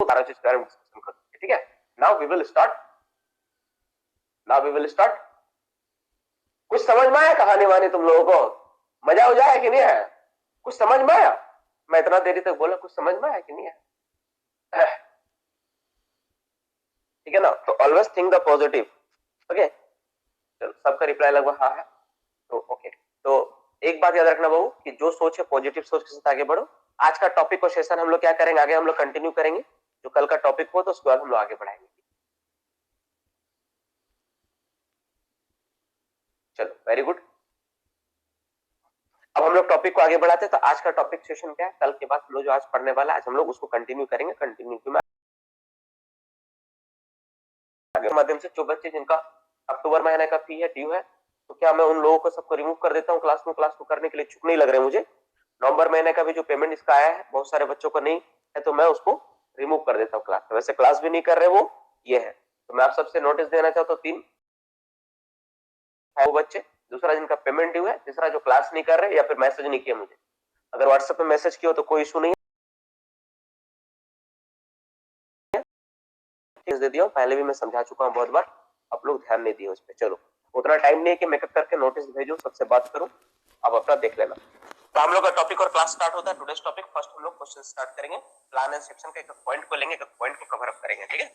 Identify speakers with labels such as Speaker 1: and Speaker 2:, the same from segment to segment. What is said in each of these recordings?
Speaker 1: सारा चीज के बारे में डिस्कशन करेंगे, ठीक है। Now we will start. कुछ समझ में आया कहानी वानी तुम लोगों को? मजा हो जाए कि नहीं है? कुछ समझ में आया? मैं इतना देरी तक बोला, कुछ समझ में आया कि नहीं है? ठीक है ना, तो always think the positive. Okay, चलो सबका रिप्लाई लगभग हाँ है, तो ओके। तो एक बात याद रखना बहू कि जो सोच है पॉजिटिव सोच के साथ आगे बढ़ो। आज का टॉपिक और सेशन हम लोग क्या करेंगे, आगे हम लोग कंटिन्यू करेंगे, जो कल का टॉपिक हो तो उसके बाद हम लोग आगे बढ़ाएंगे। चलो वेरी गुड। अब हम लोग टॉपिक को आगे बढ़ाते हैं। तो आज का टॉपिक सेशन क्या है, कल के बाद हम लोग जो आज पढ़ने वाला है आज हम लोग उसको कंटिन्यू करेंगे। कंटिन्यू के माध्यम से जो बच्चे जिनका अक्टूबर महीने का फी है ड्यू है, तो क्या मैं उन लोगों को सबको रिमूव कर देता हूँ क्लास में? क्लास को करने के लिए इच्छुक नहीं लग रहे मुझे। नवंबर महीने का भी जो पेमेंट इसका आया है बहुत सारे बच्चों को नहीं है, तो मैं उसको रिमूव कर देता हूँ क्लास में। वैसे क्लास भी नहीं कर रहे वो ये है, तो मैं आप सबसे नोटिस देना चाहता हूँ, 3 वो बच्चे, दूसरा जिनका पेमेंट ड्यू है, तीसरा जो क्लास नहीं कर रहे या फिर मैसेज नहीं किया मुझे। अगर व्हाट्सएप पे मैसेज किया तो कोई इशू नहीं है, दे दिया पहले भी मैं समझा चुका हूँ बहुत बार, आप लोग ध्यान नहीं दिए उस पर। चलो उतना टाइम नहीं है कि मेकअप करके नोटिस भेजो सबसे बात करूं, अब अपना देख लेना। तो हम लोग का टॉपिक और क्लास स्टार्ट होता है। टुडेस टॉपिक फर्स्ट हम लोग क्वेश्चन स्टार्ट करेंगे, प्लान एंड सेक्शन के एक पॉइंट को लेंगे, एक पॉइंट को कवर अप करेंगे, ठीक है।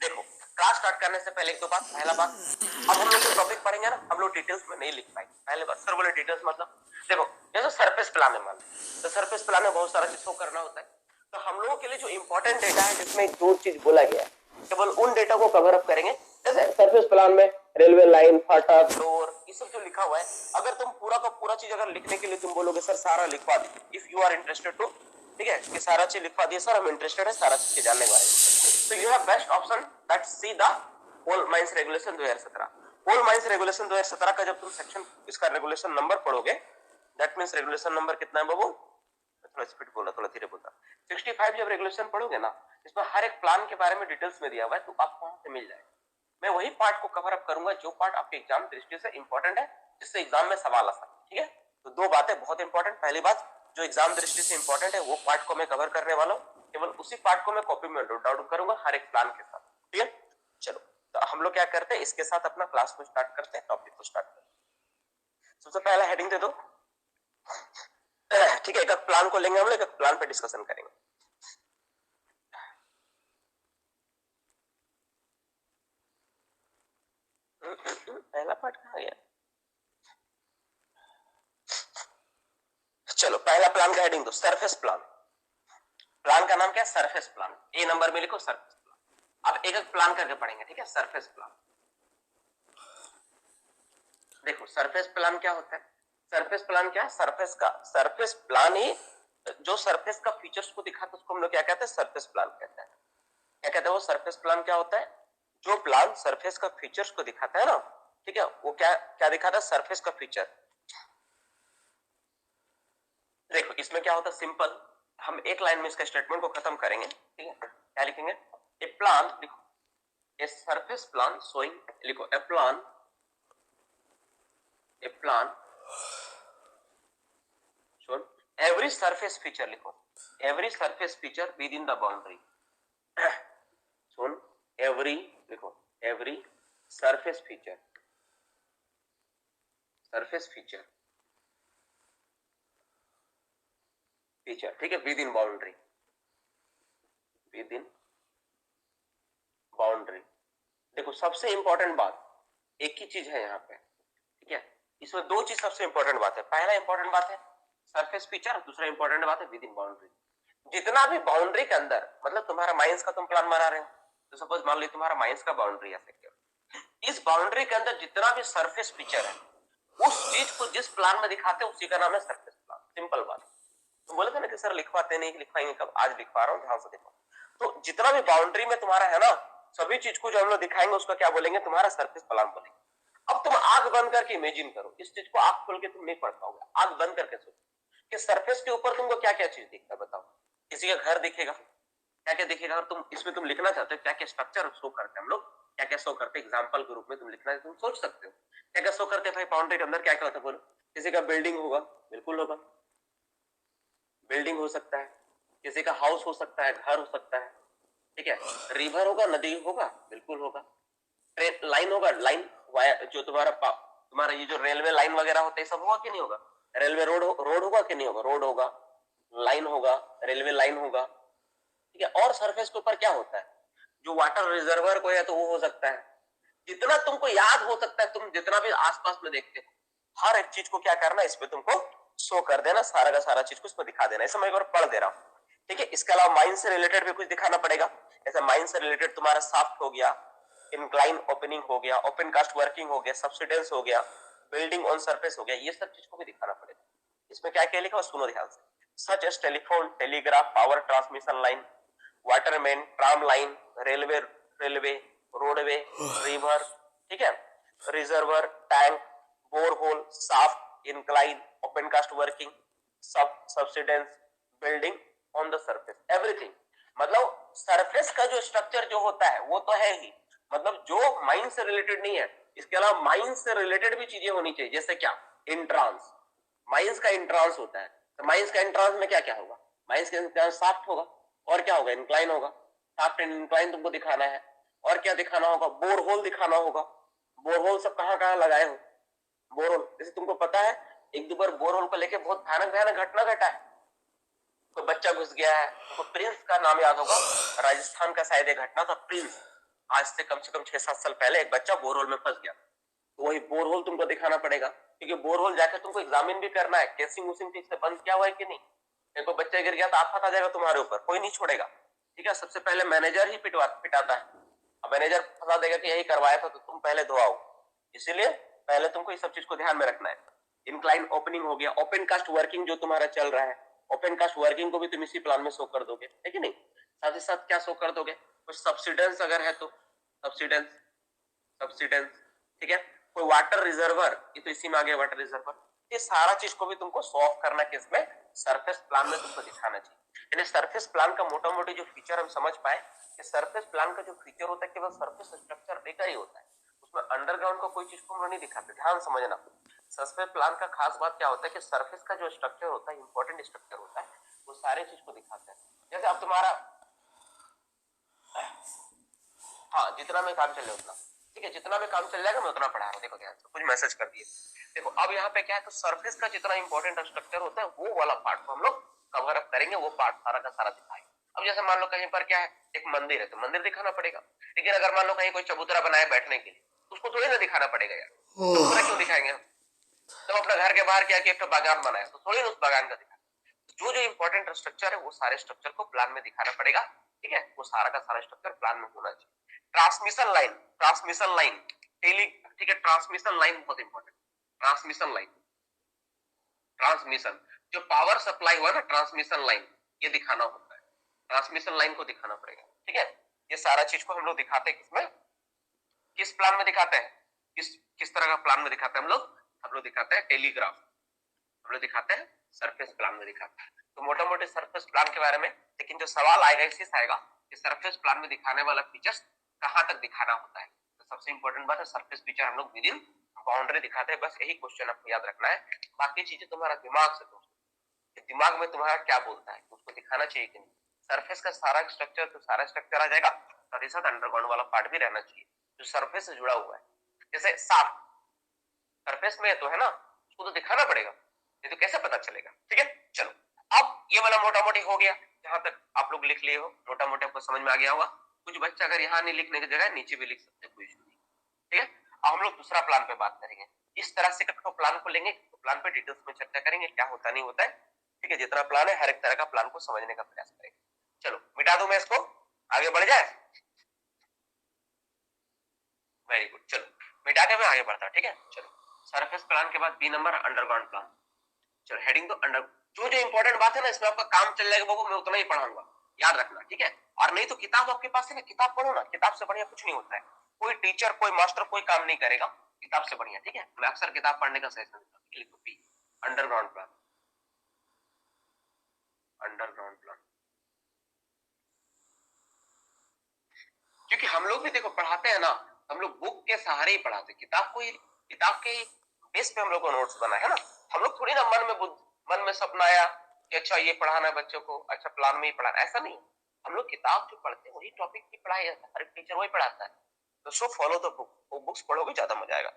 Speaker 1: देखो क्लास स्टार्ट करने से पहले एक दो बात। पहला बात, अब हम लोग जो टॉपिक पढ़ेंगे ना हम लोग डिटेल्स में नहीं लिख पाएंगे। पहले बात सर बोले डिटेल्स मतलब देखो जैसे सरफेस प्लान है, मान तो सरफेस प्लान में बहुत सारा चीज को करना होता है। तो हम लोगों के लिए जो इंपॉर्टेंट डेटा है जिसमें जो चीज बोला गया है केवल उन डेटा को कवर अप करेंगे। जैसे सरफेस प्लान में रेलवे लाइन, फाटक, डोर, ये सब जो लिखा हुआ है, अगर तुम पूरा का पूरा चीज अगर लिखने के लिए तुम बोलोगे सर सारा लिखवा दे, if you are interested to, ठीक है, कि सारा चीज लिखवा दिए सर हम इंटरेस्टेड है सारा चीज जानने के बारे में, तो you have best option that see the coal mines regulation 2017। Coal mines regulation 2017 का जब तुम सेक्शन इसका रेगुलेशन नंबर पढ़ोगे, दैट मींस रेगुलेशन नंबर कितना है बाबू, थोड़ा स्पीड बोला थोड़ा धीरे बोलता, 65 जब रेगुलेशन पढ़ोगे ना इसमें हर एक प्लान के बारे में डिटेल्स में दिया हुआ है, तो आपको वहां से मिल जाएगा। मैं वही पार्ट को कवर अप करूंगा जो पार्ट आपके एग्जाम दृष्टि से इंपॉर्टेंट है, जिससे एग्जाम में सवाल आ सकता है, ठीक है। तो दो बातें बहुत इंपॉर्टेंट, पहली बात जो एग्जाम दृष्टि से इंपॉर्टेंट है वो पार्ट को मैं कवर करने वाला हूँ, केवल उसी पार्ट को मैं कॉपी में नोट डाउन करूंगा हर एक प्लान के साथ, ठीक है। चलो तो हम लोग क्या करते हैं, इसके साथ अपना क्लास को स्टार्ट करते हैं, टॉपिक को स्टार्ट करते हैं। सबसे पहला हेडिंग दे दो, ठीक है। एक प्लान को लेंगे हम लोग, एक प्लान पे डिस्कशन करेंगे। पहला पार्ट कहां गया? चलो पहला प्लान का हेडिंग दो, सरफेस प्लान। प्लान का नाम क्या है? Surface plan. ए नंबर में लिखो सरफेस प्लान। अब एक एक प्लान करके पढ़ेंगे, ठीक है। सरफेस प्लान देखो, सरफेस प्लान क्या होता है? सरफेस प्लान क्या है? सरफेस प्लान ही जो सरफेस का फीचर्स को दिखाता है उसको हम लोग क्या कहते हैं? सरफेस प्लान कहते हैं। क्या कहते हैं वो? सरफेस प्लान क्या होता है? जो प्लान सरफेस का फीचर्स को दिखाता है ना, ठीक है, वो क्या क्या दिखाता है? सरफेस का फीचर। देखो इसमें क्या होता है, सिंपल, हम एक लाइन में इसका स्टेटमेंट को खत्म करेंगे, ठीक है। क्या लिखेंगे? ए प्लान, लिखो ए सरफेस प्लान शोइंग, लिखो a plan shown every surface feature, लिखो every surface feature within the boundary, shown every, लिखो एवरी सरफेस फीचर ठीक है, विद इन बाउंड्री, देखो सबसे इंपॉर्टेंट बात एक ही चीज है यहाँ पे, ठीक है। इसमें दो चीज सबसे इंपॉर्टेंट बात है। पहला इंपॉर्टेंट बात है सरफेस फीचर, दूसरा इंपॉर्टेंट बात है विद इन बाउंड्री। जितना भी बाउंड्री के अंदर, मतलब तुम्हारा माइंस का तुम प्लान बना रहे हो, तो सपोज मान लो तुम्हारा माइंस का बाउंड्री है सिक्योर, इस बाउंड्री के अंदर जितना भी सरफेस फीचर है उस चीज को जिस प्लान में दिखाते हैं उसी का नाम है सरफेस प्लान। सिंपल बात। तुम बोले थे ना कि सर लिखवाते नहीं, लिखवाएंगे कब? आज लिखवा रहा हूँ, ध्यान से देखो। तो जितना भी बाउंड्री में तुम्हारा है ना, सभी चीज को जो हम लोग दिखाएंगे उसका क्या बोलेंगे? तुम्हारा सरफेस प्लान बोलेंगे। अब तुम आंख बंद करके इमेजिन करो, इस चीज को आंख खोल के तुम नहीं पढ़ पाओगे, आंख बंद करके सोचो कि सरफेस के ऊपर तुमको क्या क्या चीज दिखता है, बताओ। किसी का घर दिखेगा, क्या क्या दिखेगा? और तुम इसमें तुम लिखना चाहते हो क्या क्या स्ट्रक्चर शो करते हैं हम लोग, क्या क्या शो करते हैं, एग्जाम्पल के रूप में तुम लिखना है, तुम सोच सकते हो क्या क्या शो करते हैं भाई बाउंड्री के अंदर, क्या क्या होता है बोलो। किसी का बिल्डिंग होगा, बिल्कुल होगा, बिल्डिंग हो सकता है, किसी का हाउस हो सकता है, घर हो सकता है, ठीक है। रिवर होगा, नदी होगा, बिल्कुल होगा। ट्रेन लाइन होगा, लाइन जो तुम्हारा ये जो रेलवे लाइन वगैरह होते हैं सब होगा कि नहीं होगा। रेलवे रोड होगा कि नहीं होगा, रोड होगा, लाइन होगा, रेलवे लाइन होगा, ठीक है। और सरफेस के ऊपर क्या होता है, जो वाटर रिजर्वर को है तो वो हो सकता है। जितना तुमको याद हो सकता है, तुम जितना भी आसपास में देखते हो हर एक चीज को क्या करना, इस पे तुमको शो कर देना, सारा का सारा चीज को इसको दिखा देना। ऐसे मैं एक बार पढ़ दे रहा हूँ, ठीक है। इसके अलावा माइंड से रिलेटेड भी कुछ दिखाना पड़ेगा। जैसे माइंड से रिलेटेड तुम्हारा साफ्ट हो गया, इंक्लाइन ओपनिंग हो गया, ओपन कास्ट वर्किंग हो गया, सबसिडेंस हो गया, बिल्डिंग ऑन सरफेस हो गया, ये सब चीज को भी दिखाना पड़ेगा। इसमें क्या क्या लिखा है सुनो ध्यान से। Such as telephone, telegraph, power transmission line, water main, tram line, railway railway roadway, river, ठीक है, reservoir, tank, borehole, shaft, incline, open cast working, subsidence, building on the surface, everything. मतलब सरफेस का जो स्ट्रक्चर जो होता है वो तो है ही, मतलब जो माइंड से रिलेटेड नहीं है, इसके अलावा माइंड से रिलेटेड भी चीजें होनी चाहिए। जैसे क्या, इंट्रांस, माइंस का इंट्रांस होता है, तो माइंस का इंट्रांस में क्या क्या होगा, माइंस का इंट्रांस साफ्ट होगा, और क्या होगा, इंक्लाइन होगा। साफ्ट एंड इंक्लाइन तुमको दिखाना है, और क्या दिखाना होगा, बोरहोल दिखाना होगा। बोरहोल सब कहां कहां लगाए हो, बोरहोल जैसे तुमको पता है एक दो बार बोरहोल को लेके बहुत भयानक भयानक घटना घटा है। कोई बच्चा घुस गया है, तो प्रिंस का नाम याद होगा, राजस्थान का शायद एक घटना था, प्रिंस। आज से कम 6-7 साल पहले एक बच्चा बोरहोल में फंस गया। तो वही बोरहोल तुमको दिखाना पड़ेगा, क्योंकि बोरहोल जाकर तुमको एग्जामिन भी करना है, केसिंग उसिंग ठीक से बंद किया हुआ है कि नहीं। एक तो बच्चा गिर गया तो आफत आ जाएगा तुम्हारे ऊपर, कोई नहीं छोड़ेगा, ठीक है। सबसे पहले मैनेजर ही पिटाता है, अब मैनेजर फंसा देगा कि यही करवाया था तो तुम पहले धोआओ, इसीलिए पहले तुमको इस सब चीज को ध्यान में रखना है। इंक्लाइन ओपनिंग हो गया, ओपन कास्ट वर्किंग जो तुम्हारा चल रहा है, ओपन कास्ट वर्किंग को भी तुम इसी प्लान में शो कर दोगे, है कि नहीं। साथ ही साथ क्या शो कर दोगे, कुछ सब्सिडेंस अगर है तो सब्सिडेंस, सब्सिडेंस, ठीक है। कोई वाटर रिजर्वर, ये तो इसी में आ गया वाटर रिजर्वर। ये सारा चीज को भी तुमको शो ऑफ करना किसमें, सरफेस प्लान में तुमको दिखाना चाहिए। यानी सरफेस प्लान का मोटा मोटी जो फीचर हम समझ पाए कि सरफेस प्लान का जो फीचर होता है केवल सरफेस स्ट्रक्चर देखा ही होता है, उसमें अंडरग्राउंड का कोई चीज को हम नहीं दिखाते। ध्यान समझना, सरफेस प्लान का खास बात क्या होता है कि सरफेस का जो स्ट्रक्चर होता है, इंपॉर्टेंट स्ट्रक्चर होता है, वो सारे चीज को दिखाते हैं। जैसे अब तुम्हारा, हाँ जितना में काम चले उतना, ठीक है, जितना में काम चल जाएगा मैं उतना पढ़ा रहा हूँ। देखो ध्यान से, कुछ मैसेज कर दिए। देखो अब यहाँ पे क्या है, तो सरफेस का जितना इंपॉर्टेंट स्ट्रक्चर होता है वो वाला पार्ट को हम लोग कवर अप करेंगे, वो पार्ट सारा का सारा दिखाएंगे। अब जैसे मान लो कहीं पर क्या है, एक मंदिर है तो मंदिर दिखाना पड़ेगा, लेकिन अगर मान लो कहीं कोई चबूतरा बनाया बैठने के लिए, उसको थोड़ी ना दिखाना पड़ेगा यार, चबूतरा क्यों दिखाएंगे हम। तो अपना घर के बाहर क्या किया, एक बागान बनाया तो थोड़ी ना उस बागान का दिखा। जो जो इंपॉर्टेंट स्ट्रक्चर है वो सारे स्ट्रक्चर को प्लान में दिखाना पड़ेगा, ठीक है, वो सारा का सारा स्ट्रक्चर प्लान में होना चाहिए। Transmission line, transmission line, tele, ठीक है, ट्रांसमिशन लाइन बहुत इंपॉर्टेंट। ट्रांसमिशन लाइन, ट्रांसमिशन जो पावर सप्लाई हुआ ना, ट्रांसमिशन लाइन ये दिखाना होता है, ट्रांसमिशन लाइन को दिखाना पड़ेगा, ठीक है। ये सारा चीज को हम लोग दिखाते हैं किसमें, किस प्लान में दिखाते हैं, किस तरह का प्लान में दिखाते हैं हम लोग दिखाते हैं टेलीग्राफ, हम लोग दिखाते हैं सरफेस प्लान में दिखाते हैं। तो मोटा मोटे सरफेस प्लान के बारे में, लेकिन जो सवाल आएगा इसी से आएगा कि सरफेस प्लान में दिखाने वाला फीचर्स कहां तक दिखाना होता है। तो सबसे इंपॉर्टेंट बात है सरफेस फीचर हम लोग विद इन बाउंड्री दिखाते हैं, बस यही क्वेश्चन आपको याद रखना है। बाकी चीजें तुम्हारा दिमाग से दोस्तों, दिमाग में तुम्हारा क्या बोलता है उसको दिखाना चाहिए कि नहीं। सरफेस का सारा स्ट्रक्चर तो सारा स्ट्रक्चर आ जाएगा, साथ ही साथ अंडरग्राउंड वाला पार्ट भी रहना चाहिए जो सरफेस से जुड़ा हुआ है। जैसे साफ सरफेस में तो है ना, उसको तो दिखाना पड़ेगा, नहीं तो कैसे पता चलेगा, ठीक है। चलो अब ये वाला मोटा मोटी हो गया, जहां तक आप लोग लिख लिए हो मोटा मोटा आपको समझ में आ गया होगा। कुछ बच्चा अगर यहाँ नहीं लिखने की जगह नीचे भी लिख सकते हैं, कोई इशू नहीं, ठीक है। अब हम लोग दूसरा प्लान पे बात करेंगे, इस तरह से कठोर प्लान को लेंगे तो प्लान पे डिटेल्स में चर्चा करेंगे क्या होता नहीं होता है, ठीक है। जितना प्लान है हर एक तरह का प्लान को समझने का प्रयास करेंगे। चलो मिटा दूं मैं इसको, आगे बढ़ जाए, वेरी गुड। चलो मिटा के मैं आगे बढ़ता, ठीक है। चलो सरफेस प्लान के बाद बी नंबर अंडरग्राउंड प्लान। चलो हेडिंग तो अंडर, जो जो इंपॉर्टेंट बात है ना इसमें आपका काम चल जाएगा, वो मैं उतना ही पढ़ाऊंगा, याद रखना, ठीक है। और नहीं तो किताब आपके पास है ना, किताब पढ़ो ना, किताब से बढ़िया कुछ नहीं होता है। कोई टीचर कोई मास्टर कोई काम नहीं करेगा किताब से बढ़िया, ठीक है। मैं अक्सर किताब पढ़ने का सजेशन देता हूं। लिखो B underground plan, underground plan, क्योंकि हम लोग भी देखो पढ़ाते हैं ना, हम लोग बुक के सहारे ही पढ़ाते, किताब को ही, किताब के बेस पे हम लोग को नोट्स बना है ना। हम लोग थोड़ी ना मन में सपना आया कि अच्छा ये पढ़ाना है बच्चों को, अच्छा प्लान में ही पढ़ाना, ऐसा नहीं। हम लोग किताब जो पढ़ते हैं वही टॉपिक की पढ़ाई है, हर टीचर वही पढ़ाता है। तो सो फॉलो द बुक, वो बुक्स पढ़ोगे ज्यादा मजा आएगा।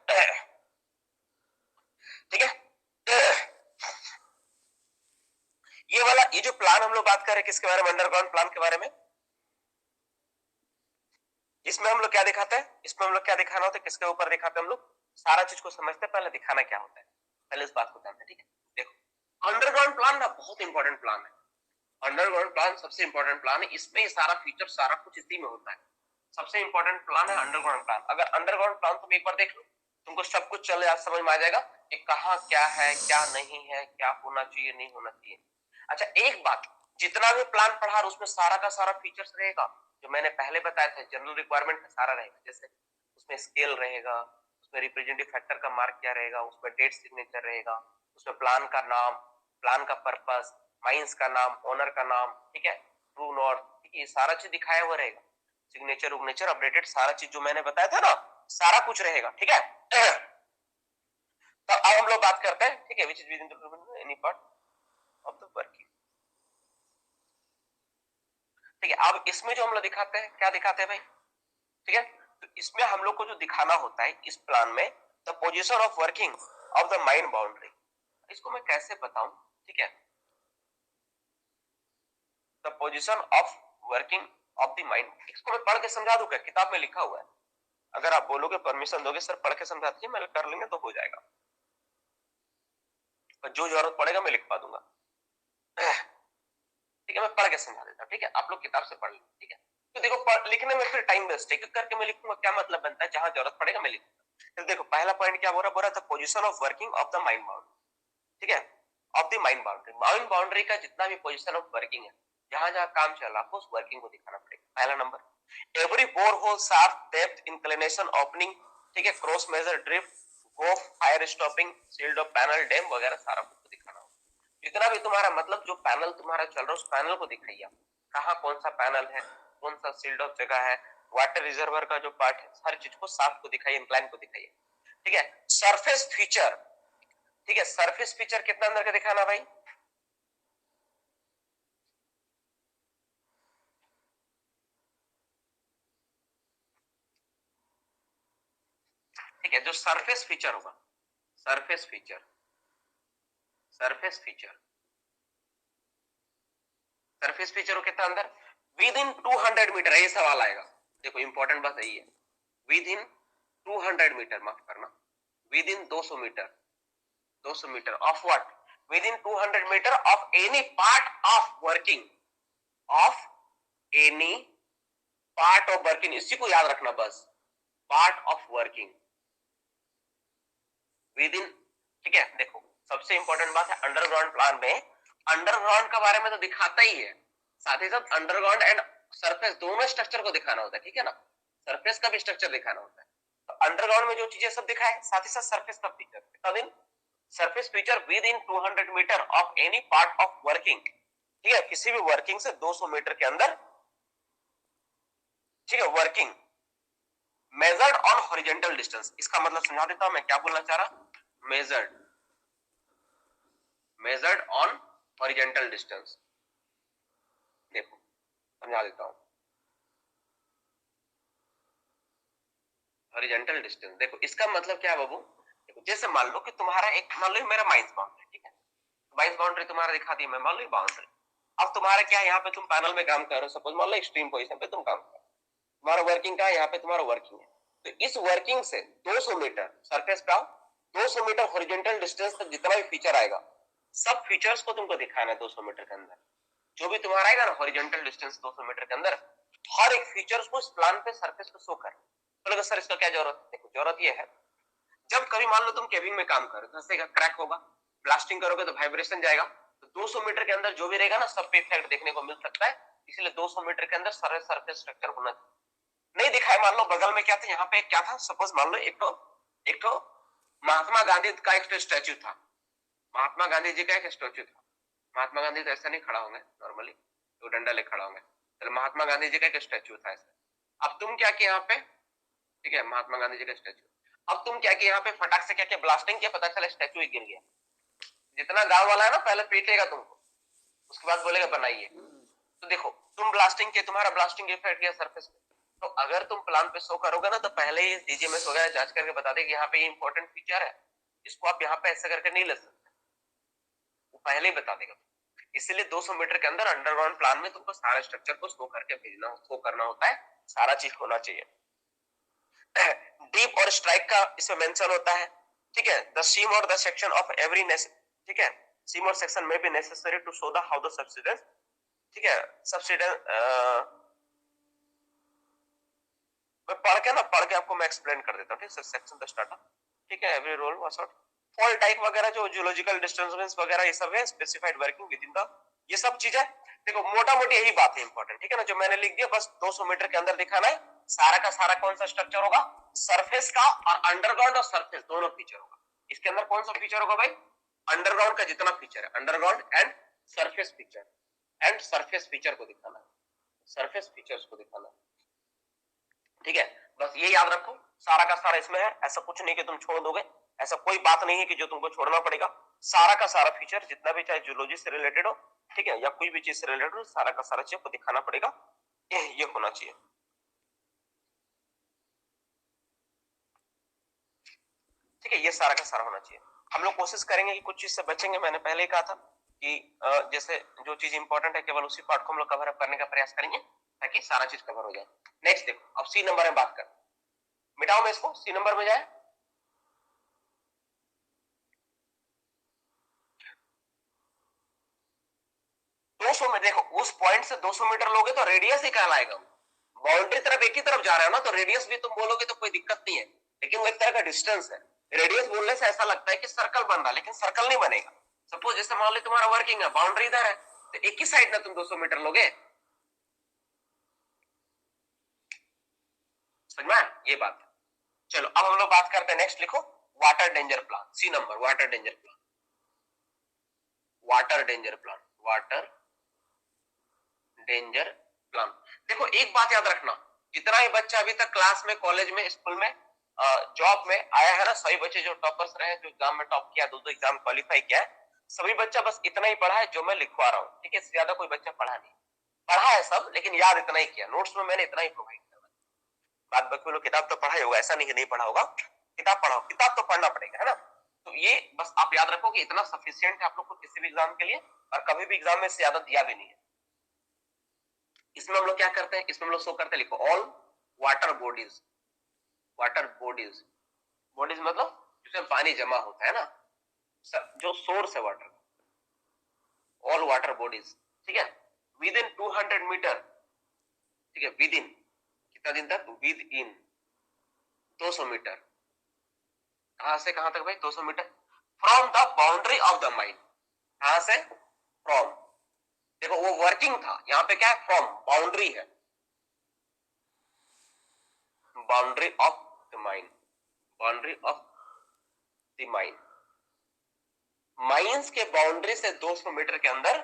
Speaker 1: ठीक है। ये वाला, ये जो प्लान हम लोग बात कर रहे हैं किसके बारे में, अंडरग्राउंड प्लान के बारे में। इसमें हम लोग क्या दिखाते हैं, इसमें हम लोग क्या दिखाना होता है, किसके ऊपर दिखाते हैं हम लोग, सारा चीज को समझते हैं, पहले दिखाना क्या होता है, पहले इस बात को जानते हैं। ठीक है, देखो अंडरग्राउंड प्लान ना बहुत इंपॉर्टेंट प्लान है। अंडरग्राउंड प्लान सबसे इंपॉर्टेंट प्लान है, इसमें ही सारा फीचर सारा कुछ इसी में होता है। सबसे इंपॉर्टेंट प्लान है अंडरग्राउंड प्लान। अगर अंडरग्राउंड प्लान तुम एक बार देख लो, तुमको सब कुछ चले समझ में आ जाएगा कि कहाँ क्या है, क्या नहीं है, क्या होना चाहिए, नहीं होना चाहिए। अच्छा एक बात, जितना भी प्लान पढ़ा उसमें सारा का सारा फीचर्स रहेगा जो मैंने पहले बताया था, जनरल रिक्वायरमेंट का सारा रहेगा। जैसे उसमें स्केल रहेगा, उसमें रिप्रेजेंटेटिव फैक्टर का मार्क क्या रहेगा, उसमें डेट सिग्नेचर रहेगा, उसमें प्लान का नाम, प्लान का पर्पस, माइंस का नाम, ओनर का नाम, ठीक है, ट्रू नॉट, ठीक है, ये सारा चीज दिखाया हुआ रहेगा। सिग्नेचर उग्नेचर अपडेटेड सारा चीज जो मैंने बताया था ना, सारा कुछ रहेगा। ठीक है, तो अब हम लोग बात करते हैं, ठीक है, which is with in any part of the working. ठीक है, अब इसमें जो हम लोग दिखाते हैं, क्या दिखाते हैं भाई, ठीक है, तो इसमें हम लोग को जो दिखाना होता है इस प्लान में, the position of working of the mine boundary. इसको मैं कैसे बताऊं, ठीक है, the position of working of the mine, इसको मैं पढ़ के समझा दूं क्या, किताब में लिखा हुआ है। अगर आप बोलोगे, परमिशन दोगे सर पढ़ के समझा दीजिए, मैं कर लेंगे तो हो जाएगा, और जो जरूरत पड़ेगा मैं लिखवा दूंगा। ठीक है, मैं पढ़ के समझा देता हूँ। ठीक है, आप लोग किताब से पढ़ लेंगे। ठीक है, तो देखो लिखने में फिर टाइम वेस्ट है, करके मैं लिखूंगा, क्या मतलब बनता है, जहां जरूरत पड़ेगा मैं लिखूंगा। तो देखो पहला पॉइंट क्या बोल रहा था, position of working of the mine boundary. ठीक है, of the mine boundary, mine boundary का जितना भी पोजीशन ऑफ वर्किंग है, जहां जहां काम चल रहा है उस वर्किंग को दिखाना पड़ेगा। पहला number, every bore hole, shaft, depth, inclination, opening, ठीक है, क्रॉस मेजर, ड्रिफ्ट, गोफ, fire stopping, shield of panel, dam वगैरह सारा कुछ दिखाना होगा। जितना भी तुम्हारा मतलब जो पैनल तुम्हारा चल रहा है उस पैनल को दिखाइए, कहाँ कौन सा पैनल है, कौन सा शील्ड ऑफ जगह है, वाटर रिजर्वर का जो पार्ट है, हर चीज को साफ को दिखाइए, इंक्लाइन को दिखाइए। ठीक है, सरफेस फीचर, ठीक है, सरफेस फीचर कितना अंदर का दिखाना भाई, ठीक है, जो सरफेस फीचर होगा, surface feature, surface feature, surface feature कितना अंदर, विद इन 200 मीटर, ये सवाल आएगा। देखो इंपॉर्टेंट बात यही है, विद इन 200 मीटर, माफ करना, within 200 metre, 200 metre of what, within 200 metre of any part of working, of any part of working, इसी को याद रखना बस, part of working within. ठीक है, देखो सबसे इंपॉर्टेंट बात है अंडरग्राउंड प्लान में, अंडरग्राउंड का बारे में तो दिखाता ही है, साथ ही साथ अंडरग्राउंड एंड सरफेस दोनों स्ट्रक्चर को दिखाना होता है। ठीक है ना, सरफेस का भी स्ट्रक्चर दिखाना होता है, तो अंडरग्राउंड में जो चीजें सब दिखाए, साथ ही साथ सरफेस का फीचर, कितना दिन, surface feature within 200 metre of any part of working, ठीक है, किसी भी वर्किंग से 200 मीटर के अंदर, ठीक है, working measured on horizontal distance, इसका मतलब समझा देता हूं मैं क्या बोलना चाह रहा, measured, measured on horizontal distance, देखो समझा देता हूं, हॉरिजॉन्टल डिस्टेंस, देखो इसका मतलब क्या है बाबू, देखो जैसे मान लो कि तुम्हारा एक, मान लो मेरा माइंस बाउंड्री, ठीक है, माइंस बाउंड्री तुम्हारा दिखा दी मैं, मान लो बाउंड्री, अब तुम्हारा क्या है, यहाँ पे तुम पैनल में काम कर रहे हो, सपोज मान लो एक्सट्रीम पोजीशन पे तुम काम कर रहे हो, तुम्हारा वर्किंग का है, यहाँ पे तुम्हारा वर्किंग है, तो इस वर्किंग से 200 मीटर सरफेस पे आओ, 200 मीटर हॉरिजॉन्टल डिस्टेंस तक जितना भी फीचर आएगा, सब फीचर्स को तुमको दिखाना है 200 मीटर के अंदर, जो भी तुम्हारा आएगा ना हॉरिजॉन्टल डिस्टेंस 200 मीटर के अंदर, हर एक फीचर्स को इस प्लान पे सरफेस पे शो कर। तो सर इसका क्या जरूरत है, देखो जरूरत ये है, जब कभी मान लो तुम केबिन में काम कर रहे हो, क्रैक होगा, ब्लास्टिंग करोगे तो वाइब्रेशन जाएगा, तो 200 मीटर के अंदर जो भी रहेगा ना सब पे इफेक्ट देखने को मिल सकता है, इसलिए 200 मीटर के अंदर सरफेस स्ट्रक्चर होना चाहिए। नहीं दिखाए, मान लो बगल में क्या था, यहाँ पे क्या था, सपोज मान लो एक तो महात्मा गांधी का एक स्टैच्यू था, महात्मा गांधी जी का एक स्टैच्यू था, महात्मा गांधी तो ऐसा नहीं खड़ा होंगे नॉर्मली, तो डंडा ले खड़ा होंगे, तो महात्मा गांधी जी का एक स्टैच्यू था ऐसा। अब तुम क्या किया यहाँ पे, ठीक है, महात्मा गांधी जी का स्टैच्यू, अब तुम क्या किया यहाँ पे, फटाक से क्या किया, ब्लास्टिंग किया, पता चला स्टैच्यू ही गिर गया, जितना गांव वाला है ना पहले पीटेगा तुमको, उसके बाद बोलेगा बनाइए। तो देखो तुम ब्लास्टिंग के, तुम्हारा ब्लास्टिंग इफेक्ट किया सरफेस पे, तो अगर तुम प्लान पे शो करोगे ना तो पहले ही डीजीएमएस वगैरह जांच करके बता दे कि यहाँ पे ये इंपॉर्टेंट फीचर है, इसको आप यहाँ पे ऐसे करके नहीं ले सकते, वो पहले ही बता देगा। इसलिए 200 मीटर के अंदर अंडरग्राउंड प्लान में तुमको सारे स्ट्रक्चर को शो करके भेजना, शो करना होता है, सारा चीज होना चाहिए। डीप और स्ट्राइक का इसमें मेंशन होता है, ठीक है। द सीम और द सेक्शन ऑफ एवरी, ठीक है, सीम और सेक्शन में be necessary to show the how the subsidence, ठीक है, सब्सिडेंस मैं पढ़ के आपको मैं एक्सप्लेन कर देता हूँ, ठीक है, सेक्शन द स्टार्ट, ठीक है, every roll was out fall type वगैरह जो जियोलॉजिकल डिस्टर्बेंस वगैरह ये सब है, specified working within the, ये सब चीजें देखो मोटा मोटी यही बात है इंपॉर्टेंट, ठीक है ना, जो मैंने लिख दिया बस 200 मीटर के अंदर दिखाना है, सारा का सारा कौन सा स्ट्रक्चर होगा, सरफेस का, और अंडरग्राउंड और सरफेस दोनों फीचर होगा। इसके अंदर कौन सा फीचर होगा भाई, अंडरग्राउंड का जितना फीचर है, underground and surface feature, and surface feature को दिखाना है, सरफेस फीचर्स को दिखाना है, ठीक है। बस ये याद रखो सारा का सारा इसमें है, ऐसा कुछ नहीं कि तुम छोड़ दोगे, ऐसा कोई बात नहीं है कि जो तुमको छोड़ना पड़ेगा, सारा का सारा फीचर जितना भी चाहे जूलॉजी से रिलेटेड हो, ठीक है, या कोई भी चीज से रिलेटेड हो, सारा का सारा चीज को दिखाना पड़ेगा, ये होना चाहिए, ठीक है, ये सारा का सारा होना चाहिए। हम लोग कोशिश करेंगे कि कुछ चीज से बचेंगे, मैंने पहले ही कहा था कि जैसे जो चीज इंपॉर्टेंट है केवल उसी पार्ट को हम लोग कवर अप करने का प्रयास करेंगे ताकि सारा चीज कवर हो जाए। नेक्स्ट देखो, अब सी नंबर में बात कर, मिटाओ मैं इसको, सी नंबर में जाए, 200 में देखो उस पॉइंट से 200 मीटर लोगे तो रेडियस ही कहलाएगा, बाउंड्री तरफ एक ही तरफ जा रहे हो ना, तो रेडियस भी तुम बोलोगे तो कोई दिक्कत नहीं है, लेकिन वो एक तरह का डिस्टेंस है। रेडियस बोलने से ऐसा लगता है कि सर्कल बन रहा, लेकिन सर्कल नहीं बनेगा। सपोज जैसे मान लो तुम्हारा वर्किंग है, बाउंड्री इधर है, तो एक ही साइड ना तुम 200 मीटर लोगे, समझ में, ये बात है। चलो अब हम लोग बात करते हैं, नेक्स्ट लिखो water danger plan, C number, water danger plan, water danger plan, water danger plan. देखो एक बात याद रखना, जितना ही बच्चा अभी तक क्लास में, कॉलेज में, स्कूल में, जॉब में आया है ना, सभी बच्चे जो टॉपर्स रहे, जो एग्जाम में टॉप किया, 2-2 एग्जाम क्वालिफाई किया है, सभी बच्चा बस इतना ही पढ़ा है जो मैं लिखवा रहा हूँ, ठीक है, ज्यादा कोई बच्चा पढ़ा नहीं, पढ़ा है सब लेकिन याद इतना ही किया, नोट्स में मैंने इतना ही प्रोवाइड किया, बात बाकी लोग किताब तो पढ़ा ही होगा, ऐसा नहीं कि नहीं पढ़ा होगा, किताब पढ़ाओ, किताब तो पढ़ना पड़ेगा, है ना। तो ये बस आप याद रखो कि इतना सफिशिएंट है आप लोग को किसी भी एग्जाम के लिए, और कभी भी एग्जाम में से ज्यादा दिया भी नहीं है। इसमें हम लोग क्या करते हैं, इसमें हम लोग शो करते हैं, लिखो all water bodies, water bodies, bodies मतलब जिसमें पानी जमा होता है ना, जो सोर्स है वाटर, ऑल वाटर बॉडीज, ठीक है, विद इन 200 मीटर, ठीक है, विद इन कितना दिन तक, विद इन 200 मीटर, कहां से कहां तक भाई, 200 metre, from the boundary of the mine, कहां से, फ्रॉम, देखो वो वर्किंग था, यहां पे क्या है, फ्रॉम, बाउंड्री है, boundary of the mine, boundary of the mine, mines के बाउंड्री से 200 मीटर के अंदर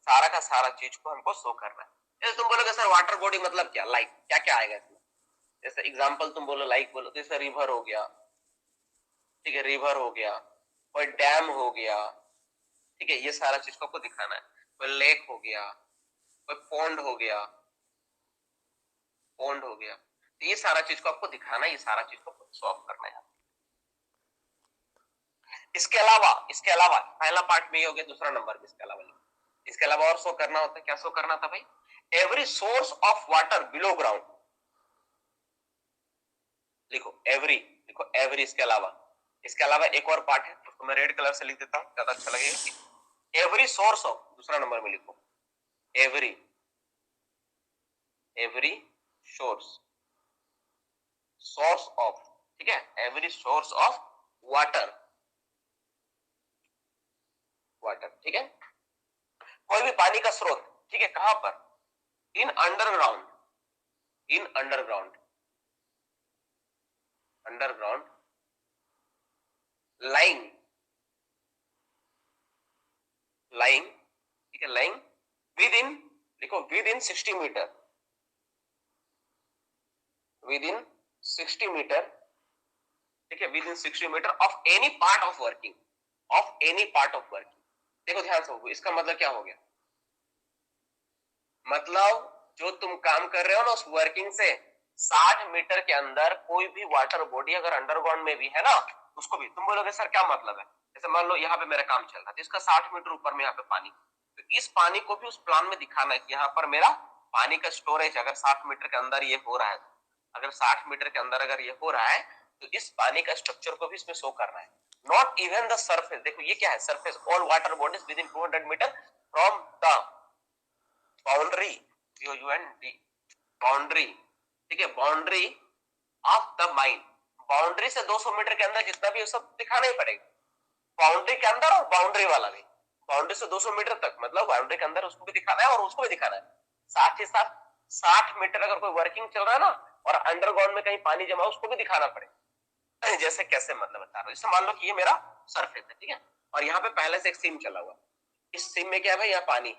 Speaker 1: सारा का सारा चीज को हमको शो करना है। जैसे तुम बोलोगे सर वाटर बॉडी मतलब क्या, लाइक क्या क्या आएगा इसमें, जैसे एग्जांपल तुम बोलो, लाइक बोलो, जैसे रिवर हो गया, ठीक है, रिवर हो गया, कोई डैम हो गया, ठीक है, ये सारा चीज को आपको दिखाना है, कोई लेक हो गया, कोई पॉन्ड हो गया, पॉन्ड हो गया, तो ये सारा चीज को आपको दिखाना है, ये सारा चीज को सॉल्व करना है। इसके अलावा पहला पार्ट में ये हो गया, दूसरा नंबर में इसके अलावा और शो करना होता है, क्या शो करना था भाई, every source of water below ground, लिखो एवरी, लिखो एवरी, इसके अलावा एक और पार्ट है, उसको मैं रेड कलर से लिख देता हूं, ज्यादा अच्छा लगेगा। एवरी सोर्स ऑफ, दूसरा नंबर में लिखो every, every source, source of, ठीक है, every source of water, water, ठीक है, कोई भी पानी का स्रोत, ठीक है, कहां पर, in underground, in underground, underground lying, lying, ठीक है, लाइंग विद इन, लिखो within 60 metre, within 60 metre, ठीक है, within 60 metre of any part of working, of any part of working. देखो ध्यान से, इसका मतलब क्या हो गया, मतलब जो तुम काम कर रहे हो ना उस वर्किंग से 60 मीटर के अंदर कोई भी वाटर बॉडी अगर अंडरग्राउंड में भी है ना, उसको भी तुम बोलोगे सर क्या मतलब है, जैसे मान लो यहाँ पे मेरा काम चल रहा है, तो इसका 60 मीटर ऊपर में यहाँ पे पानी, तो इस पानी को भी उस प्लान में दिखाना है कि यहाँ पर मेरा पानी का स्टोरेज अगर 60 मीटर के अंदर ये हो रहा है, अगर 60 मीटर के अंदर अगर ये हो रहा है तो इस पानी का स्ट्रक्चर को भी इसमें शो करना है। नॉट इवन द सरफेस, देखो ये क्या है, surface all water bodies within 200 metre from the boundary, boundary, ठीक है, boundary of the mine, boundary से 200 मीटर के अंदर जितना भी है सब दिखाना ही पड़ेगा, बाउंड्री के अंदर और बाउंड्री वाला भी, बाउंड्री से 200 मीटर तक मतलब बाउंड्री के अंदर उसको भी दिखाना है और उसको भी दिखाना है, साथ ही साथ 60 मीटर अगर कोई वर्किंग चल रहा है ना और अंडरग्राउंड में कहीं पानी जमा उसको भी दिखाना पड़ेगा। जैसे कैसे मतलब बता रहा हूं, जैसे मान लो कि ये मेरा सरफेस है, ठीक है, और यहाँ पे पहले से एक सीम चला हुआ, इस सीम में क्या है, यहाँ पानी,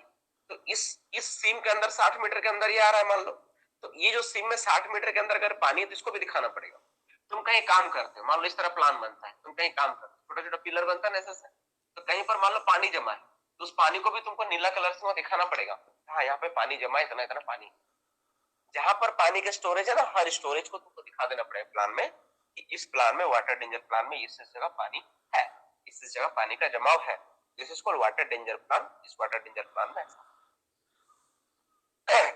Speaker 1: तो इस सीम के अंदर 60 मीटर के अंदर ये आ रहा है मान लो, तो ये जो सीम में 60 मीटर के अंदर अगर पानी है तो इसको भी दिखाना पड़ेगा। तुम कहीं काम करते हो, मान लो इस तरह प्लान बनता है, तुम कहीं काम करते हो, छोटा छोटा पिलर बनता है ना ऐसे, तो कहीं पर मान लो पानी जमा है तो उस पानी को भी तुमको नीला कलर से वहां दिखाना पड़ेगा, हाँ यहाँ पे पानी जमा है, इतना इतना पानी, जहां पर पानी का स्टोरेज है ना हर स्टोरेज को तुमको दिखा देना पड़ेगा प्लान में कि इस प्लान में वाटर डेंजर प्लान में इस जगह पानी है, इस जगह पानी का जमाव है, this is called water danger plan, इस वाटर डेंजर प्लान में ऐसा।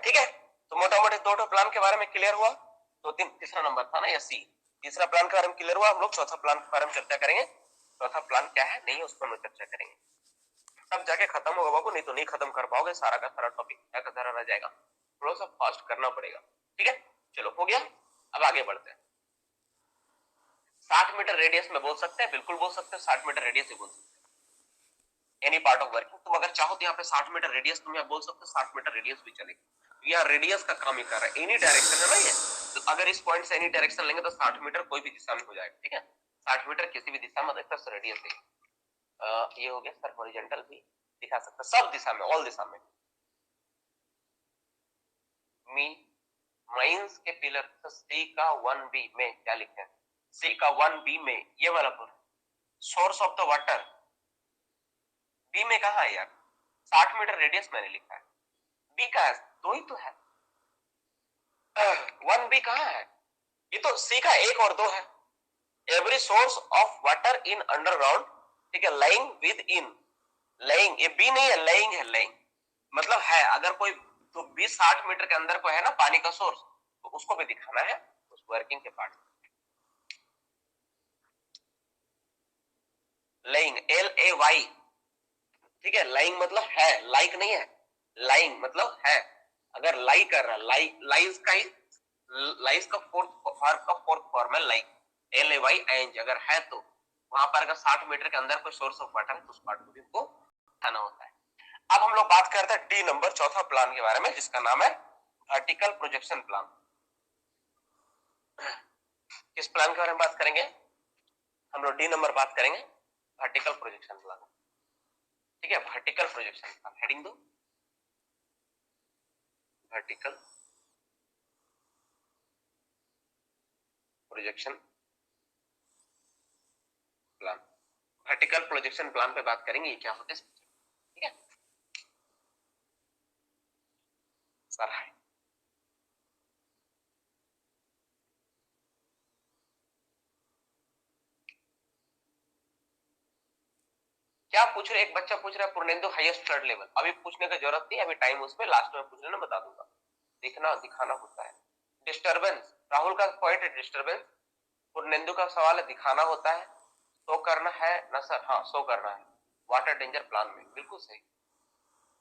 Speaker 1: ठीक है, तो मोटा मोटी दो प्लान के बारे में क्लियर हुआ, दो तीन, तीसरा नंबर था ना या सी, तीसरा प्लान के बारे में क्लियर हुआ, हम लोग चौथा प्लान के बारे में चर्चा करेंगे, चौथा प्लान क्या है नहीं उस पर हम चर्चा करेंगे, तब जाके खत्म होगा बाबू, नहीं तो नहीं खत्म कर पाओगे, सारा का सारा टॉपिक क्या का सारा रह जाएगा, थोड़ा सा फास्ट करना पड़ेगा, ठीक है, चलो हो गया, अब आगे बढ़ते हैं। 60 मीटर रेडियस में बोल सकते हैं, बिल्कुल बोल सकते हैं, 60 मीटर रेडियस से बोल सकते हैं एनी पार्ट ऑफ वर्किंग, तुम अगर चाहो तो यहाँ पे 60 मीटर रेडियस तुम यहाँ बोल सकते हो, 60 मीटर रेडियस भी चलेगी, यहाँ रेडियस का काम ही कर रहा है, एनी डायरेक्शन है ना ये, तो अगर इस पॉइंट से एनी डायरेक्शन लेंगे तो 60 मीटर कोई भी दिशा में हो जाएगा, ठीक है, 60 मीटर किसी भी दिशा में देखते रेडियस है, ये हो गया सर, हॉरिजॉन्टल भी दिखा सकता सब दिशा में, ऑल दिशा में, मी माइंस के पिलर तो सी का 1B में क्या लिखे हैं, सी का 1B में ये वाला पूरा source of the water, B में कहा है यार, 60 मीटर रेडियस मैंने लिखा है, बी का है, दो ही तो है, 1B कहाँ है, ये तो सी का एक और दो है, every source of water in underground, ठीक है, लाइंग विद इन, लाइंग, ये बी नहीं है, लाइंग है, लाइंग मतलब है, अगर कोई तो 20-60 मीटर के अंदर को है ना पानी का सोर्स, तो उसको भी दिखाना है उस वर्किंग के पार्ट, लाइंग LAY, ठीक है, लाइंग मतलब है, लाइक नहीं है, लाइंग मतलब है, अगर लाई कर रहा है, लाइज का ही, लाइज का फोर्थ फॉर्म है लाइक, LAY एंज, अगर है तो वहां पर अगर 60 मीटर के अंदर कोई सोर्स ऑफ वाटर है तो उस पार्ट को भी हमको दिखाना होता है। अब हम लोग बात करते हैं डी नंबर चौथा प्लान के बारे में, जिसका नाम है वर्टिकल प्रोजेक्शन प्लान। किस प्लान के बारे में बात करेंगे हम लोग, डी नंबर बात करेंगे वर्टिकल प्रोजेक्शन प्लान, ठीक है, वर्टिकल प्रोजेक्शन प्लान, हेडिंग दो vertical projection plan, vertical projection plan पे बात करेंगे, ये क्या होता है, ठीक है सर, है क्या पूछ रहे, एक बच्चा पूछ रहा है पूर्णेंदु हाईएस्ट फ्लड लेवल, अभी पूछने की जरूरत नहीं, अभी टाइम उसमें लास्ट में पूछ लेना, बता दूंगा, दिखना दिखाना होता है, डिस्टर्बेंस, राहुल का पॉइंट है डिस्टर्बेंस, पूर्णेंदु का सवाल है दिखाना होता है, शो करना है ना सर, हाँ शो करना है, वाटर डेंजर प्लान में, बिल्कुल सही,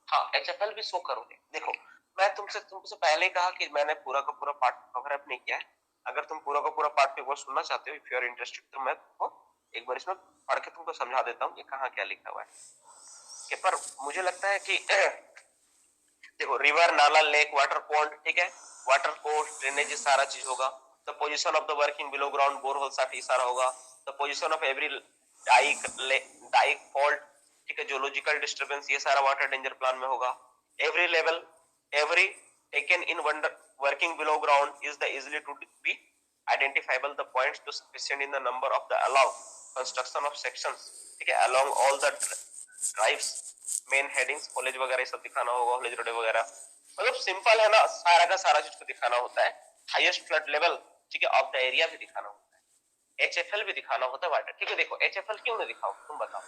Speaker 1: हाँ HFL भी शो करोगे, देखो मैं तुमसे पहले ही कहा कि मैंने पूरा का पूरा पार्ट कवर अप नहीं किया है, अगर तुम पूरा का पूरा पार्ट पेपर सुनना चाहते हो, इफ यू आर इंटरेस्टेड, तो मैं तुमको एक बार इसमें पढ़ के तुमको समझा देता हूँ कि कहाँ क्या लिखा हुआ है, कि पर मुझे लगता है कि देखो रिवर, नाला, लेक, वाटर पॉन्ड, ठीक है, वाटर कोर्स, ड्रेनेज, सारा चीज होगा, the position of the working below ground borehole साठी सारा होगा, the position of every dyke fault, ठीक है, जियोलॉजिकल डिस्टर्बेंस, ये सारा वाटर डेंजर प्लान में होगा, every level, every taken in working below ground is the easily to be identifiable the points to sufficient in the number of the allow construction of sections, ठीक है, along all the drives, main headings, college वगैरह सब दिखाना होगा, college road वगैरह, मतलब simple है ना, सारा का सारा चीज को दिखाना होता है, हाईएस्ट फ्लड लेवल, ठीक है, ऑफ द एरिया भी दिखाना होता है, एचएफएल भी दिखाना होता है, वाटर, ठीक है। देखो एचएफएल क्यों नहीं दिखाओ, तुम बताओ,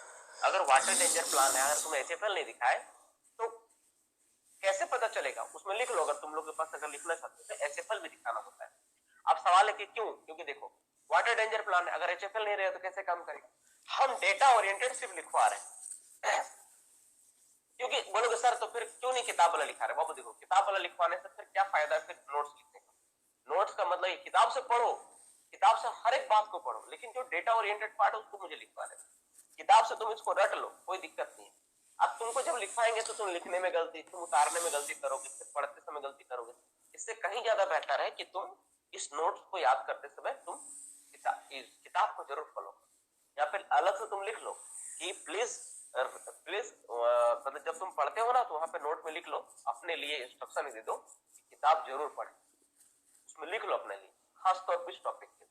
Speaker 1: अगर वाटर डेंजर प्लान है, अगर तुम एचएफएल नहीं दिखाए तो कैसे पता चलेगा, उसमें लिख लो, अगर तुम लोग के पास अगर लिखना चाहते हो तो एचएफएल भी दिखाना होता है। अब सवाल है कि क्यों, क्योंकि देखो वाटर डेंजर प्लान है, अगर एचएफएल नहीं रहे तो कैसे काम करेगा, हम डेटा ओरिएंटेड सिर्फ लिखवा रहे हैं क्योंकि बोलोगे सर तो फिर क्यों नहीं किताब वाला लिखा रहे, बाबू देखो किताब वाला लिखवाने से फिर क्या फायदा है, फिर नोट्स लिखने का, नोट्स का मतलब ये किताब से पढ़ो, किताब से हर एक बात को पढ़ो, लेकिन जो डेटा ओरिएंटेड पार्ट है उसको मुझे लिखवा रहे, किताब से तुम इसको रट लो, कोई दिक्कत नहीं है। अब तुमको जब लिखवाएंगे तो तुम लिखने में गलती, तुम उतारने में गलती करोगे, फिर पढ़ते समय गलती करोगे, इससे कहीं ज्यादा बेहतर है कि तुम इस नोट्स को याद करते समय तुम किताब को जरूर फॉलो करो, या फिर अलग से तुम लिख लो कि प्लीज प्लीज, मतलब जब तुम पढ़ते हो ना तो वहां पे नोट में लिख लो, अपने लिए इंस्ट्रक्शन दे दो कि किताब जरूर पढ़े, उसमें लिख लो अपने लिए, खास तौर पर इस टॉपिक के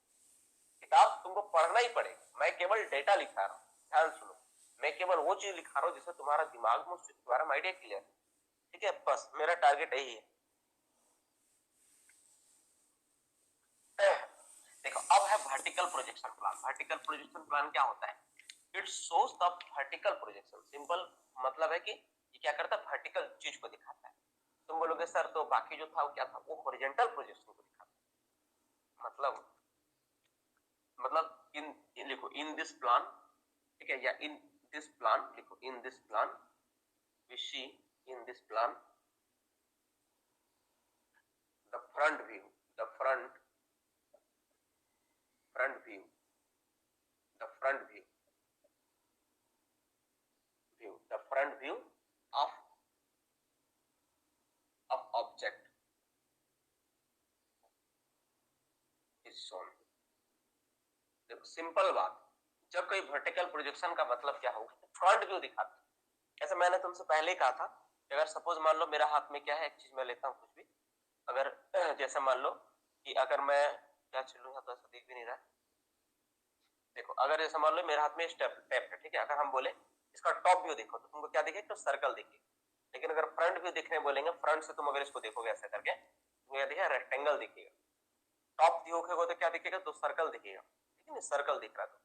Speaker 1: किताब तुमको पढ़ना ही पड़ेगा, मैं केवल डेटा लिखा रहा हूँ, ध्यान सुनो, मैं केवल वो चीज लिखा रहा हूँ जिससे तुम्हारा दिमाग में उसके बारे में आइडिया क्लियर है, ठीक है, बस मेरा टारगेट यही है। देखो अब है vertical projection plan. Vertical projection plan क्या होता है, it shows the vertical projection, simple मतलब है कि ये क्या करता है, वर्टिकल चीज को दिखाता है। तुम बोलोगे सर तो बाकी जो था वो क्या था, वो हॉरिजॉन्टल प्रोजेक्शन को दिखाता है, मतलब इन लिखो इन दिस प्लान, ठीक है, या इन दिस प्लान लिखो, in this plan we see in this plan the front view, the front view, the front view, the front view of object is shown। देखो सिंपल बात, जब कोई vertical projection का मतलब क्या होगा, फ्रंट व्यू दिखाता है। जैसे मैंने तुमसे पहले कहा था कि अगर सपोज मान लो मेरा हाथ में क्या है, एक चीज मैं लेता हूँ कुछ भी, अगर जैसे मान लो कि अगर मैं क्या चलूंगा तो ऐसा दिख भी नहीं रहा है, देखो अगर जैसे मान लो मेरे हाथ में टेप है, ठीक है, अगर हम बोले इसका टॉप व्यू देखो तो तुमको क्या दिखेगा, तो सर्कल दिखेगा, लेकिन अगर फ्रंट व्यू देखने बोलेंगे, फ्रंट से तुम अगर इसको देखोगे ऐसे करके तुमको क्या दिखेगा, रेक्टेंगल दिखेगा, टॉप देखोगे तो क्या दिखेगा, तो सर्कल दिखेगा, ठीक है, सर्कल दिख रहा है, तो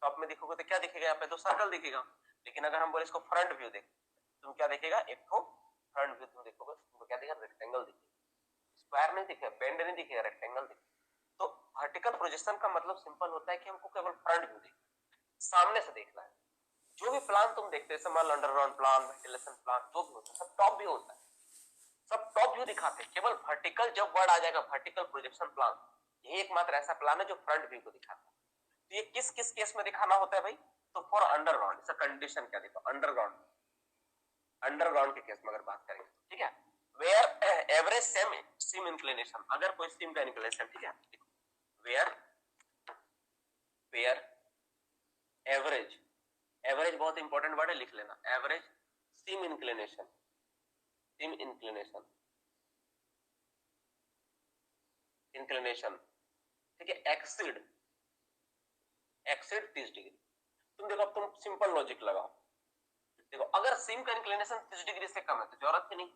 Speaker 1: टॉप में देखोगे तो क्या दिखेगा, यहाँ पे तो सर्कल दिखेगा, लेकिन अगर हम बोले इसको फ्रंट व्यू देख तुम क्या दिखेगा, एक तो फ्रंट व्यू तुम देखोगे तुमको क्या दिखेगा, रेक्टेंगल दिखेगा, स्क्वायर नहीं दिखेगा, पेंड नहीं दिखेगा, रेक्टेंगल दिखेगा। तो वर्टिकल प्रोजेक्शन का मतलब सिंपल होता है कि हमको केवल फ्रंट व्यू देखना, सामने से देखना है। जो भी प्लान तुम देखते हैं, मान अंडरग्राउंड प्लान, वेंटिलेशन प्लान, जो भी होता है सब टॉप व्यू होता है, सब टॉप व्यू दिखाते हैं। केवल वर्टिकल जब वर्ड आ जाएगा वर्टिकल प्रोजेक्शन प्लान, ये एकमात्र ऐसा प्लान है जो फ्रंट व्यू को दिखाता है। तो ये किस किस केस में दिखाना होता है भाई, तो फॉर अंडरग्राउंड, इसका कंडीशन क्या देखो, अंडरग्राउंड, अंडरग्राउंड के केस में अगर बात करेंगे, ठीक है, where average same seam inclination, अगर कोई सीम का इंक्लिनेशन, ठीक है, वेयर वेयर एवरेज, एवरेज बहुत इंपॉर्टेंट वर्ड है, लिख लेना, average seam inclination, seam inclination, inclination, ठीक है, एक्सीड 30 डिग्री। तुम देखो, अब तुम सिंपल लॉजिक लगाओ, देखो अगर सीम का इंक्लिनेशन 30 डिग्री से कम है तो जरूरत ही नहीं,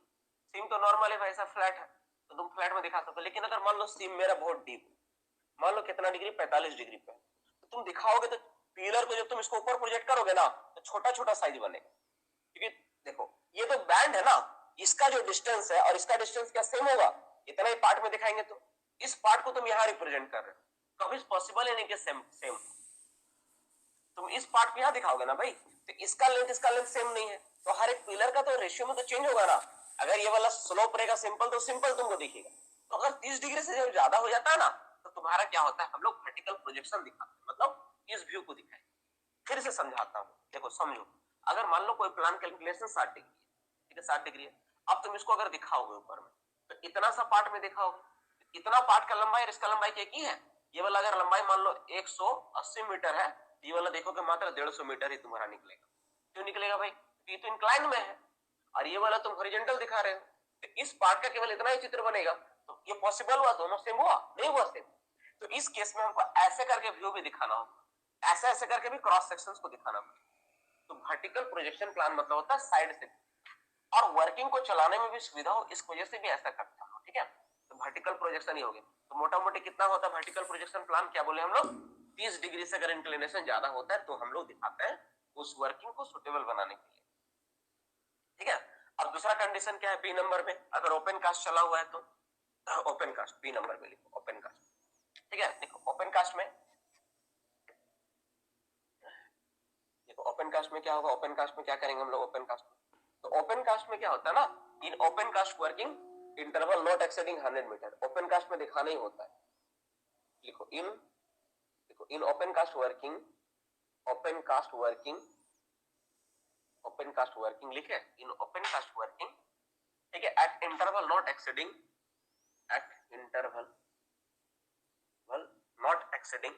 Speaker 1: सीम तो नॉर्मल है वैसा फ्लैट है तो तुम फ्लैट में दिखा सकते हो, लेकिन अगर मान लो सीम मेरा बहुत डीप, मान लो कितना डिग्री, 45 डिग्री पे, तो तुम दिखाओगे तो पिलर को जब तुम इसको ऊपर प्रोजेक्ट करोगे ना तो छोटा छोटा साइज बनेगा, क्योंकि देखो ये तो बैंड है ना, इसका जो डिस्टेंस है और इसका डिस्टेंस क्या सेम होगा, इतना ही पार्ट में दिखाएंगे, तो इस पार्ट को तुम यहां रिप्रेजेंट कर रहे हो, कभी पॉसिबल है नहीं कि सेम सेम, तुम इस पार्ट को यहां दिखाओगे ना भाई, तो इसका लेंथ सेम नहीं है, तो हर एक पिलर का तो रेशियो में तो चेंज होगा ना, अगर ये वाला स्लोप रहेगा सिंपल तो सिंपल तुमको दिखेगा, तो अगर 30 डिग्री से जब ज्यादा हो जाता है ना तो तुम्हारा क्या होता है, हम लोग वर्टिकल प्रोजेक्शन दिखाते हैं, मतलब इस व्यू को दिखाएं। फिर से समझाता हूं, देखो समझो, अगर मान लो कोई प्लान कैलकुलेशन 60 डिग्री है, ठीक है, 60 डिग्री है, अब तुम इसको अगर दिखाओगे ऊपर में तो इतना सा पार्ट में दिखाओगे, इतना पार्ट का लंबाई और इसका लंबाई एक ही है, ये वाला अगर लंबाई मान लो 180 मीटर है, ये वाला देखोगे मात्र 150 मीटर ही तुम्हारा निकलेगा, क्यों निकलेगा भाई, ये तो इंक्लाइन में है, और ये वाला तुम हॉरिजॉन्टल दिखा रहे हो, तो इस पार्ट का केवल इतना ही चित्र बनेगा, तो ये पॉसिबल हुआ, दोनों सेम हुआ, नहीं हुआ सेम, तो इस केस में हमको ऐसे करके व्यू भी दिखाना होगा, ऐसे ऐसे करके भी क्रॉस सेक्शंस को दिखाना होगा। तो वर्टिकल प्रोजेक्शन प्लान मतलब होता है साइड से, और वर्किंग को चलाने में भी सुविधा हो, इस वजह से भी ऐसा करता हूँ। ठीक है, तो वर्टिकल प्रोजेक्शन ही हो गया। तो मोटा मोटी कितना होता है वर्टिकल प्रोजेक्शन प्लान, क्या बोले हम लोग, 30 डिग्री से अगर इंक्लिनेशन ज्यादा होता है तो हम लोग दिखाते हैं उस वर्किंग को सुटेबल बनाने के लिए। ठीक है, अब दूसरा कंडीशन क्या है, बी नंबर में, अगर ओपन कास्ट चला हुआ है तो ओपन कास्ट, बी नंबर में लिखो ओपन कास्ट। ठीक है, देखो ओपन कास्ट में, देखो ओपन कास्ट में क्या होगा, ओपन कास्ट में क्या करेंगे हम लोग, ओपन कास्ट में, तो ओपन कास्ट में क्या होता है ना, in open cast working interval not exceeding 100 metre, open cast में दिखाना ही होता है। लिखो इन, देखो in open cast working, open cast working, open cast working लिखे, इन ओपन कास्ट वर्किंग, ठीक है, at interval not exceeding, at interval not exceeding,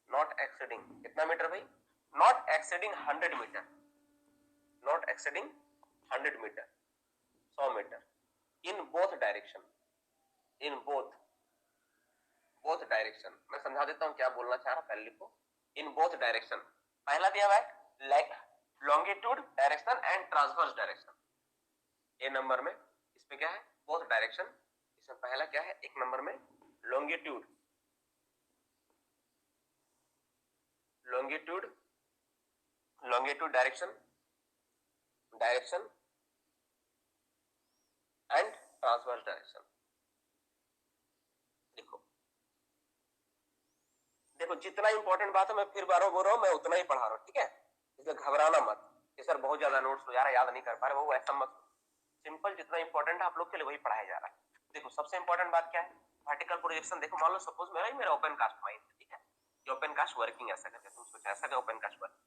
Speaker 1: not exceeding कितना मीटर भाई, not exceeding 100 metre, not exceeding 100 metre, 100 metre, in both direction, in both direction. मैं समझा देता हूं क्या बोलना चाह रहा, पहले लिखो इन बोथ डायरेक्शन। पहला दिया हुआ है like longitude direction and transverse direction, A number में, इसमें क्या है बोथ डायरेक्शन, इसमें पहला क्या है एक नंबर में longitude, longitude, longitude direction, direction and transverse direction. देखो देखो जितना इंपॉर्टेंट बात है मैं फिर बार बोल रहा हूं, मैं उतना ही पढ़ा रहा हूं। ठीक है, इसलिए घबराना मत कि सर बहुत ज्यादा नोट्स हो जा रहा है, याद नहीं कर पा रहे, वो ऐसा मत, सिंपल जितना इंपॉर्टेंट है आप लोग के लिए वही पढ़ाया जा रहा है। देखो सबसे इंपॉर्टेंट बात क्या है, वर्टिकल प्रोजेक्शन। देखो मान लो सपोज मेरा ओपन कास्ट माइंड, ठीक है, ये ओपन कास्ट वर्किंग ऐसा करके तुम सोचा, ऐसा क्या ओपन कास्ट वर्किंग,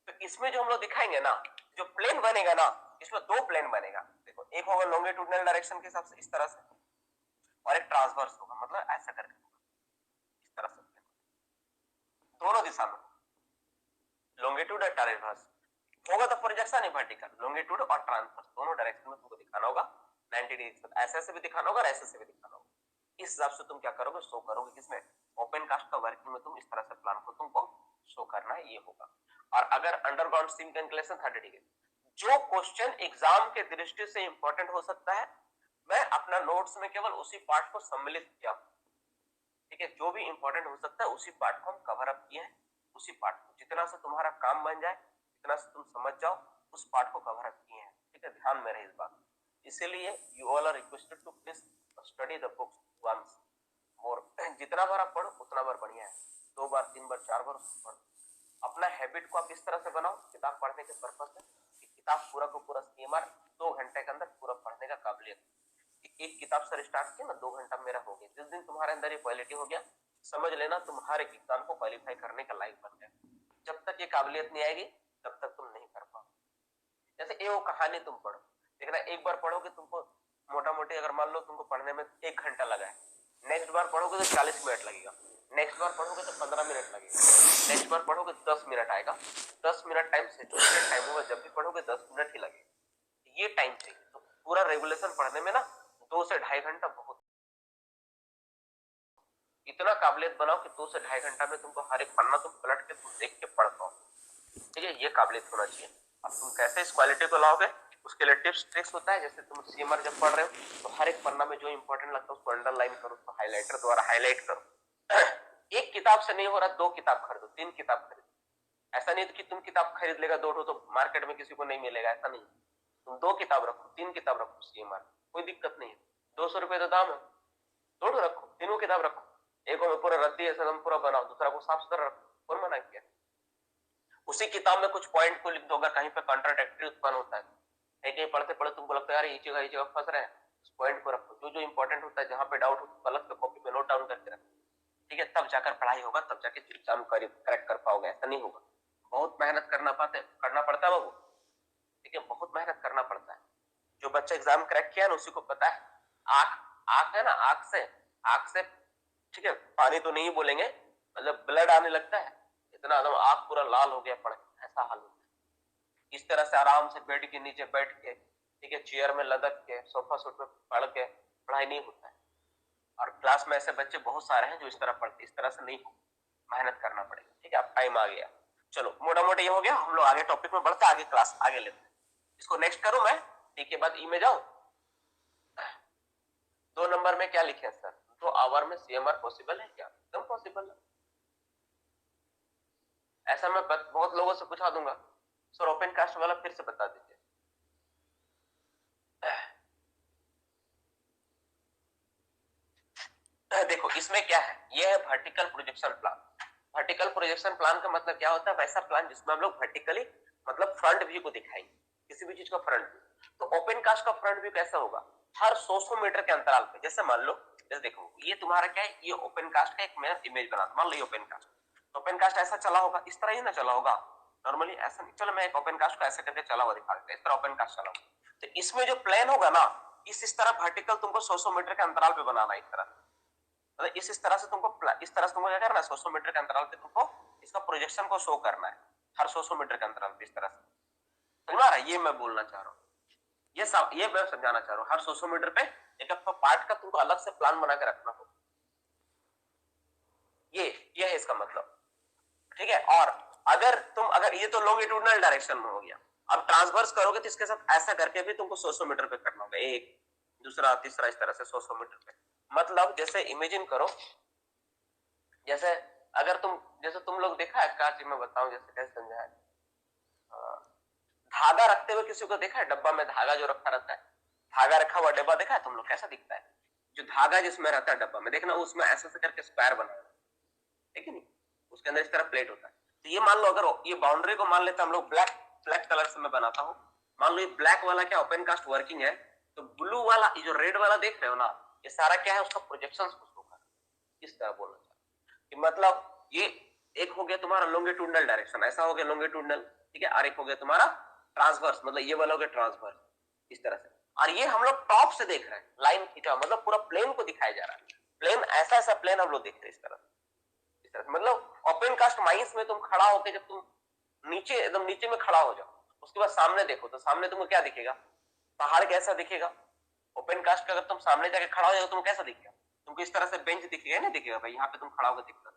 Speaker 1: तो इसमें जो हम लोग दिखाएंगे ना, जो प्लेन बनेगा ना, इसमें दो प्लेन बनेगा। देखो एक होगा लॉन्गिट्यूडनल डायरेक्शन के हिसाब से इस तरह से, और एक ट्रांसवर्स होगा, मतलब ऐसा करके इस तरह से, दोनों दिशा में लॉन्गिट्यूड और ट्रांसवर्स होगा, तो प्रोजेक्शन है वर्टिकल, लॉन्गिट्यूड और ट्रांसवर्स दोनों डायरेक्शन में तुमको दिखाना होगा 90 डिग्री, ऐसे ऐसे भी दिखाना होगा और ऐसे ऐसे भी दिखाना होगा। इस हिसाब से तुम क्या करोगे, शो करोगे, किसमें, ओपन कास्ट का वर्किंग में तुम इस तरह से प्लान को तुमको शो करना है, ये होगा। और अगर अंडरग्राउंड सीम का इंक्लिनेशन 30 डिग्री, जो क्वेश्चन एग्जाम के दृष्टि से इंपॉर्टेंट हो सकता है, मैं अपना नोट्स में केवल उसी पार्ट को सम्मिलित किया। ठीक है, जो भी इंपॉर्टेंट हो सकता है उसी पार्ट को हम कवर अप किए हैं, उसी पार्ट को जितना से तुम्हारा काम बन जाए, जितना से तुम समझ जाओ, उस पार्ट को कवर अप किए हैं। ठीक है, ध्यान में रहे इस बात, इसीलिए you all are requested to please study the books once more, जितना बार आप पढ़ो उतना बार बढ़िया है, 2 बार 3 बार 4 बार पढ़ो। अपना हैबिट को आप इस तरह से बनाओ किताब पढ़ने के पर्पज से, कि किताब पूरा को पूरा सीएमआर 2 घंटे के अंदर पूरा पढ़ने का काबिलियत, एक किताब से स्टार्ट किया ना 2 घंटा मेरा हो गया, जिस दिन तुम्हारे अंदर ये क्वालिटी हो गया, समझ लेना तुम हर एक एग्जाम को क्वालिफाई करने का लायक बन गए। जब तक ये काबिलियत नहीं आएगी तब तक तुम नहीं कर पाओ। जैसे ये वो कहानी तुम पढ़ो, देखना एक बार पढ़ोगे तुमको मोटा मोटी, अगर मान लो तुमको पढ़ने में 1 घंटा लगा है, नेक्स्ट बार पढ़ोगे तो 40 मिनट लगेगा, नेक्स्ट बार पढ़ोगे तो 15 मिनट लगेगा, नेक्स्ट बार पढ़ोगे तो 10 मिनट आएगा, 10 मिनट टाइम सेचुरेटेड टाइम होगा, जब भी पढ़ोगे 10 मिनट ही लगेगा, ये टाइम चाहिए। तो पूरा रेगुलेशन पढ़ने में ना 2 से 2.5 घंटा बहुत, इतना काबिलियत बनाओ कि 2 से 2.5 घंटा में तुमको हर एक पन्ना तुम पलट के तुम देख के पढ़ पाओ। ठीक है, ये काबिलियत होना चाहिए। अब तुम कैसे इस क्वालिटी को लाओगे, उसके लिए टिप्स ट्रिक्स होता है। जैसे तुम सीएमआर जब पढ़ रहे हो तो हर एक पन्ना में जो इंपॉर्टेंट लगता है उसको अंडरलाइन करो, उसको हाईलाइटर द्वारा हाईलाइट करो। एक किताब से नहीं हो रहा, 2 किताब खरीदो, 3 किताब खरीदो। ऐसा नहीं कि तुम किताब खरीद लेगा 2 तो मार्केट में किसी को नहीं मिलेगा, ऐसा नहीं। तुम 2 किताब रखो, 3 किताब रखो सीएमआर, कोई दिक्कत नहीं है, 200 रुपए तो दाम है, 2 रखो, तीनों किताब रखो, एक में पूरा रद्दी है सदम पूरा बनाओ, दूसरा को साफ सुथरा रखो, और मना किया। उसी किताब में कुछ पॉइंट को लिख दो, अगर कहीं पे कॉन्ट्राडिक्टरी उत्पन्न होता है, कहीं पढ़ते पढ़ते तुमको लगता है यार ये जगह फंस रहे हैं, उस पॉइंट को रखो, जो जो इंपॉर्टेंट होता है, जहां पे डाउट हो तो अलग से कॉपी में नोट डाउन करके रखो। ठीक है, तब जाकर पढ़ाई होगा, तब जाके एग्जाम करेक्ट कर पाओगे, ऐसा नहीं होगा। बहुत मेहनत करना पड़ता है बाबू। ठीक है, बहुत मेहनत करना पड़ता है। जो बच्चा एग्जाम क्रैक किया ना उसी को पता है। आंख आंख है ना, आंख से ठीक है, पानी तो नहीं बोलेंगे, मतलब ब्लड आने लगता है, इतना एकदम आंख पूरा लाल हो गया पढ़, ऐसा हाल होता है। इस तरह से आराम से बेड के नीचे बैठ के, ठीक है, चेयर में लदक के, सोफा सूट पे पढ़ के पढ़ाई नहीं होता है। और क्लास में ऐसे बच्चे बहुत सारे हैं जो इस तरह पढ़ते, इस तरह से नहीं हो, मेहनत करना पड़ेगा। ठीक है, अब टाइम आ गया, चलो मोटा मोटा ये हो गया, हम लोग आगे टॉपिक में बढ़ते, आगे क्लास आगे लेते हैं। इसको नेक्स्ट करूं मैं, टी के बाद ई में जाऊं। 2 नंबर में क्या लिखे सर, 2 आवर में सीएमआर पॉसिबल है क्या? एकदम पॉसिबल है। ऐसा मैं बहुत लोगों से पूछा दूंगा, सर ओपन कास्ट वाला फिर से बता दीजिए। देखो इसमें क्या है, ये है vertical projection plan. Vertical projection plan का मतलब क्या होता है, वैसा प्लान जिसमें हम लोग वर्टिकली मतलब फ्रंट व्यू को दिखाएंगे, किसी भी चीज का फ्रंट व्यू। तो ओपन कास्ट का फ्रंट व्यू कैसा होगा, हर 100 मीटर के अंतराल पे। जैसे मान लो, जैसे देखो ये तुम्हारा क्या है, ये ओपन कास्ट का एक मैं इमेज बना, मान लो ये ओपन कास्ट। ओपन कास्ट ऐसा चला होगा, इस तरह ही ना चला होगा नॉर्मली, ऐसा नहीं। चलो मैं एक ओपन कास्ट को ऐसे करके चला हुआ दिखा देता हूं, इस तरह ओपन कास्ट चला हुआ। तो इसमें जो प्लेन होगा ना, इस तरह वर्टिकल तुमको 100 मीटर के अंतराल पे बनाना है। इस तरह मतलब इस तरह से तुमको क्या करना है, 100 मीटर के अंतराल पे तुमको इसका प्रोजेक्शन को शो करना है, हर 100 मीटर के अंतराल पे। इस तरह से समझ आ रहा है, ये मैं बोलना चाह रहा हूँ, ये मैं समझाना चाह रहा हूँ। हर 100 मीटर पे एक पार्ट का तुमको अलग से प्लान बना के रखना होगा। ये है इसका मतलब, ठीक है। और अगर ये तो लॉन्गिट्यूडनल डायरेक्शन में हो गया, अब ट्रांसवर्स करोगे तो इसके साथ ऐसा करके भी तुमको 100 मीटर पे करना होगा, एक दूसरा तीसरा इस तरह से 100 मीटर पे। मतलब जैसे इमेजिन करो, जैसे अगर जैसे तुम लोग देखा है, क्या चीज मैं बताऊं, जैसे कैसे समझाए, धागा रखते हुए किसी को देखा है, डब्बा में धागा जो रखा रहता है, धागा रखा हुआ डब्बा देखा है तुम लोग, कैसा दिखता है? जो धागा जिसमें रहता है डब्बा में, देखना उसमें ऐसे करके स्क्वायर बना है कि नहीं, उसके अंदर इस तरह प्लेट होता है। तो ये मान लो, अगर ये बाउंड्री को मान लेते हम लोग ब्लैक कलर से मैं बनाता हूं, मान लो ये ब्लैक वाला क्या ओपन कास्ट वर्किंग है, तो ब्लू वाला ये जो रेड वाला देख रहे हो ना, ये सारा क्या है, उसका प्रोजेक्शन को शो कर, इस तरह बोलना चाहिए। मतलब ये एक हो गया तुम्हारा लॉन्गिट्यूडनल डायरेक्शन, ऐसा हो गया लॉन्गिट्यूडनल, ठीक है। और एक हो गया तुम्हारा ट्रांसवर्स, मतलब ये वाला हो गया ट्रांसवर्स, इस तरह से। और ये हम लोग टॉप से देख रहे हैं, लाइन खींचा, मतलब पूरा प्लेन को दिखाया जा रहा है, प्लेन ऐसा प्लेन हम लोग देख रहे हैं इस तरह। मतलब ओपन कास्ट माइंस में तुम खड़ा होकर, जब तुम नीचे एकदम नीचे में खड़ा हो जाओ, उसके बाद सामने देखो तो सामने तुमको क्या दिखेगा, पहाड़ कैसा दिखेगा। ओपन कास्ट का अगर तुम सामने जाके खड़ा हो जाओ, तुमको कैसा दिखेगा, तुमको इस तरह से बेंच दिखेगा, नहीं दिखेगा भाई, यहाँ पे तुम खड़ा होकर दिखेगा,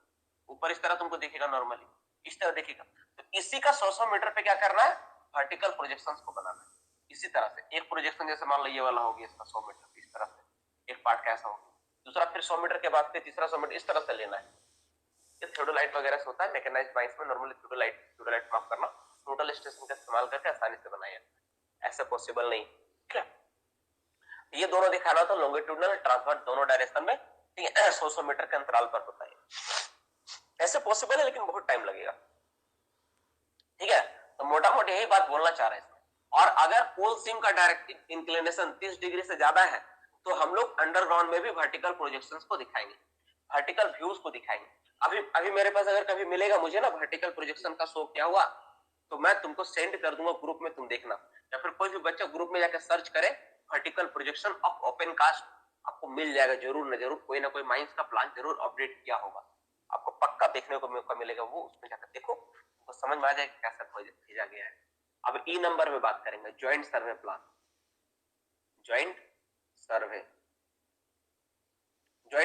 Speaker 1: ऊपर इस तरह तुमको दिखेगा, नॉर्मली इस तरह दिखेगा। तो इसी का 100 मीटर पे क्या करना है, वर्टिकल प्रोजेक्शंस को बनाना है। इसी तरह से एक प्रोजेक्शन जैसे मान लो ये वाला हो गया, इसका 100 मीटर पे इस तरह से एक पार्ट कैसा होगा, दूसरा फिर 100 मीटर के बाद फिर तीसरा 100 मीटर, इस तरह से लेना है। ये थियोडोलाइट वगैरह से होता है, मैकेनाइज्ड माइंस में नॉर्मली थियोडोलाइट माफ करना, टोटल स्टेशन का इस्तेमाल करके आसानी से बनाया, ऐसा पॉसिबल नहीं, ठीक है। ये दोनों दिखाना तो लॉन्गिट्यूडनल ट्रांसवर्स दोनों डायरेक्शन में, ठीक है, 100 मीटर के अंतराल पर होता है। ऐसे पॉसिबल है लेकिन बहुत टाइम लगेगा, ठीक है। तो मोटा मोटी यही बात बोलना चाह रहे हैं। और अगर पोल सीम का डायरेक्ट इंक्लिनेशन 30 डिग्री से ज्यादा है, तो हम लोग अंडरग्राउंड में भी वर्टिकल प्रोजेक्शंस को दिखाएंगे, वर्टिकल व्यूज को दिखाएंगे। अभी मेरे पास अगर कभी मिलेगा मुझे ना वर्टिकल प्रोजेक्शन का शो क्या हुआ, तो मैं तुमको सेंड कर दूंगा ग्रुप में, तुम देखना, या फिर कोई भी बच्चा ग्रुप में जाकर सर्च करे vertical projection of open cast, आपको मिल जाएगा जरूर न जरूर, कोई ना कोई माइंस का प्लान जरूर अपडेट किया होगा, आपको पक्का देखने को मौका मिलेगा। वो उसमें जाकर देखो, तो समझ में आ जाएगा कैसा भेजा गया है। अब ई नंबर में बात करेंगे, ज्वाइंट सर्वे प्लान। ज्वाइंट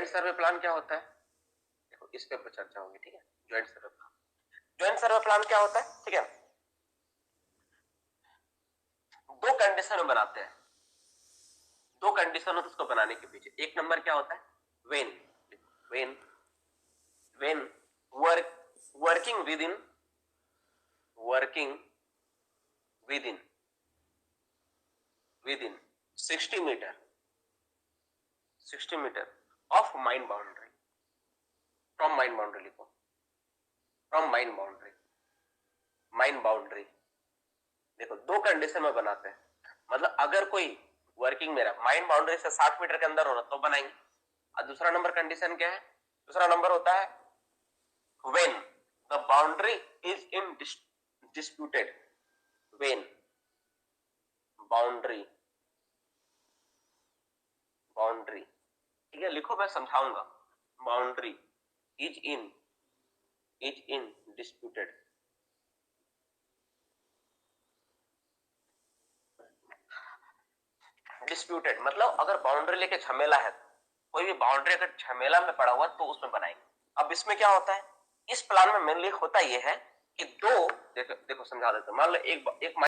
Speaker 1: सर्वे प्लान क्या होता है, देखो इस पे चर्चा होगी, ठीक है। ज्वाइंट सर्वे प्लान क्या होता है, ठीक है। दो कंडीशन में बनाते हैं, दो कंडीशन होती है उसको बनाने के पीछे। एक नंबर क्या होता है, when working within 60 metre of mine boundary, from mine boundary लिखो, फ्रॉम माइन बाउंड्री। देखो दो कंडीशन में बनाते हैं, मतलब अगर कोई वर्किंग मेरा माइन बाउंड्री से 60 मीटर के अंदर हो रहा तो बनाएंगे। और दूसरा नंबर कंडीशन क्या है, दूसरा नंबर होता है when the boundary is in disputed, when boundary, ठीक है, लिखो मैं समझाऊंगा। बाउंड्री इज इन डिस्प्यूटेड, मतलब अगर बाउंड्री लेके झमेला है, कोई भी बाउंड्री अगर झमेला में पड़ा हुआ तो उसमें बनाएंगे। अब इसमें क्या होता है, इस प्लान में मेनली होता यह है कि दो, देखो देखो समझा देता हूं। मान लो एक